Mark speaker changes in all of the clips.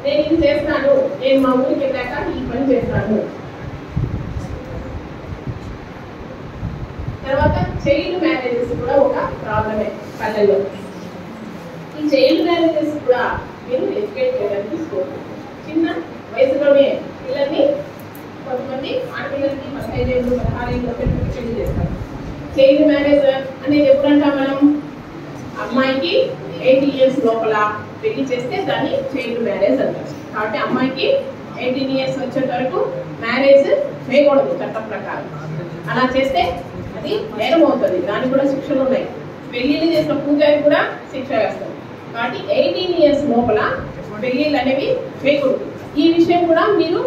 Speaker 1: నేను ఇది చేస్తాను, నేను మా ఊరికి వెళ్ళాక ఈ పని చేస్తాను. తర్వాత చైల్డ్ మ్యారేజెస్ కూడా ఒక ప్రాబ్లమే పల్లెల్లో. ఈ చైల్డ్ మ్యారేజెస్ కూడా మీరు ఎడ్యుకేట్ చేయడానికి తీసుకోవచ్చు. చిన్న వయసులోనే పిల్లల్ని కొంతమంది ఆడపిల్లలకి 15 ఏళ్ళు 16 ఏళ్ళు పెళ్లి చేస్తారు. చైల్డ్ మ్యారేజ్ అనేది ఎప్పుడంటాం మనం? అమ్మాయికి 18 ఇయర్స్ లోపల పెళ్లి చేస్తే దాన్ని చైల్డ్ మ్యారేజ్ అంటారు. కాబట్టి అమ్మాయికి 18 ఇయర్స్ వచ్చేంత వరకు మ్యారేజ్ చేయకూడదు చట్టం ప్రకారం. అలా చేస్తే అది నేరం అవుతుంది, దానికి కూడా శిక్షలు ఉన్నాయి. పెళ్లిళ్ళు చేసిన పూజారికి కూడా శిక్ష వేస్తారు. కాబట్టి 18 ఇయర్స్ లోపల పెళ్లిళ్ళు అనేవి చేయకూడదు. ఈ విషయం కూడా మీరు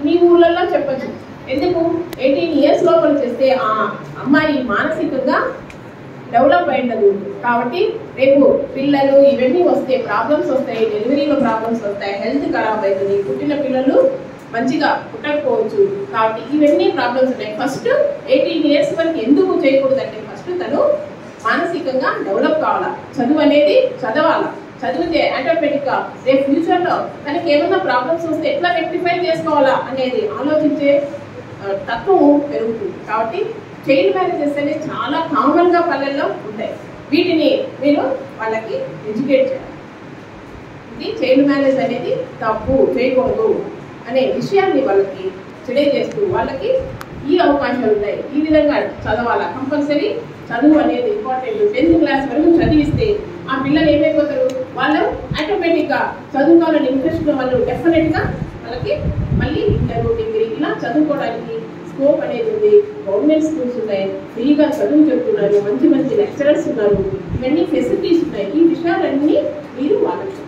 Speaker 1: మీ ఊళ్ళల్లో చెప్పచ్చు. ఎందుకు? 18 ఇయర్స్ లోపల చేస్తే ఆ అమ్మాయి మానసికంగా డెవలప్ అయ్యిండదు. కాబట్టి రేపు పిల్లలు ఇవన్నీ వస్తే ప్రాబ్లమ్స్ వస్తాయి, డెలివరీలో ప్రాబ్లమ్స్ వస్తాయి, హెల్త్ ఖరాబ్ అవుతుంది, పుట్టిన పిల్లలు మంచిగా పుట్టకపోవచ్చు. కాబట్టి ఇవన్నీ ప్రాబ్లమ్స్ ఉన్నాయి. ఫస్ట్ 18 ఇయర్స్ వరకు ఎందుకు చేయకూడదంటే ఫస్ట్ తను మానసికంగా డెవలప్ కావాలా, చదువు అనేది చదవాలా. చదివితే ఆటోమేటిక్గా రేపు ఫ్యూచర్లో తనకి ఏమైనా ప్రాబ్లమ్స్ వస్తే ఎట్లా రెక్టిఫై చేసుకోవాలా అనేది ఆలోచించే తత్వం పెరుగుతుంది. కాబట్టి చైల్డ్ మ్యారేజెస్ అనేది చాలా కామన్గా పల్లెల్లో ఉంటాయి. వీటిని మీరు వాళ్ళకి ఎడ్యుకేట్ చేయాలి. ఇది చైల్డ్ మ్యారేజ్ అనేది తప్పు, చేయకూడదు అనే విషయాన్ని వాళ్ళకి తెలియజేస్తూ వాళ్ళకి ఈ అవకాశాలు ఉన్నాయి, ఈ విధంగా చదవాలా, కంపల్సరీ చదువు అనేది ఇంపార్టెంట్. 10th క్లాస్ వరకు చదివిస్తే ఆ పిల్లలు ఏమైపోతారు? వాళ్ళు ఆటోమేటిక్గా చదువుకోవాలని ఇంట్రెస్ట్ వాళ్ళు డెఫినెట్గా వాళ్ళకి మళ్ళీ ఇంటర్ డిగ్రీ ఇలా చదువుకోవడానికి స్కోప్ అనేది ఉంది. గవర్నమెంట్ స్కూల్స్ ఉన్నాయి, ఫ్రీగా చదువు చెప్తున్నారు, మంచి మంచి లెక్చరర్స్ ఉన్నారు, ఇవన్నీ ఫెసిలిటీస్ ఉన్నాయి. ఈ విషయాలన్నీ మీరు వాళ్ళకి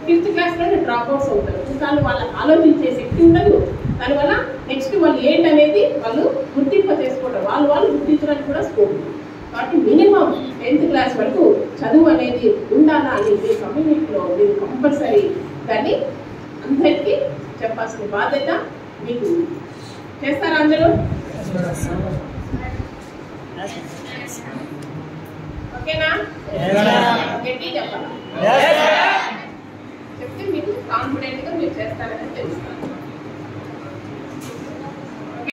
Speaker 1: 5th క్లాస్లోనే డ్రాప్ అవుట్స్ అవుతారు. కానీ వాళ్ళకి ఆలోచించే శక్తి ఉండదు. దానివల్ల నెక్స్ట్ వాళ్ళు ఏంటనేది వాళ్ళు గుర్తింప చేసుకోవడం, వాళ్ళు గుర్తించడానికి కూడా స్కోప్ ఉంది. కాబట్టి మినిమం 10th క్లాస్ వరకు చదువు అనేది ఉండాలా అని మీ కమ్యూనిటీలో మీరు కంపల్సరీ దాన్ని అందరికీ చెప్పాల్సిన బాధ్యత మీకు. చేస్తారా అందరూ? ఓకేనా? గట్టి చెప్పాలా? చెప్తే మీకు కాన్ఫిడెంట్గా మీరు చేస్తారని తెలుస్తాను.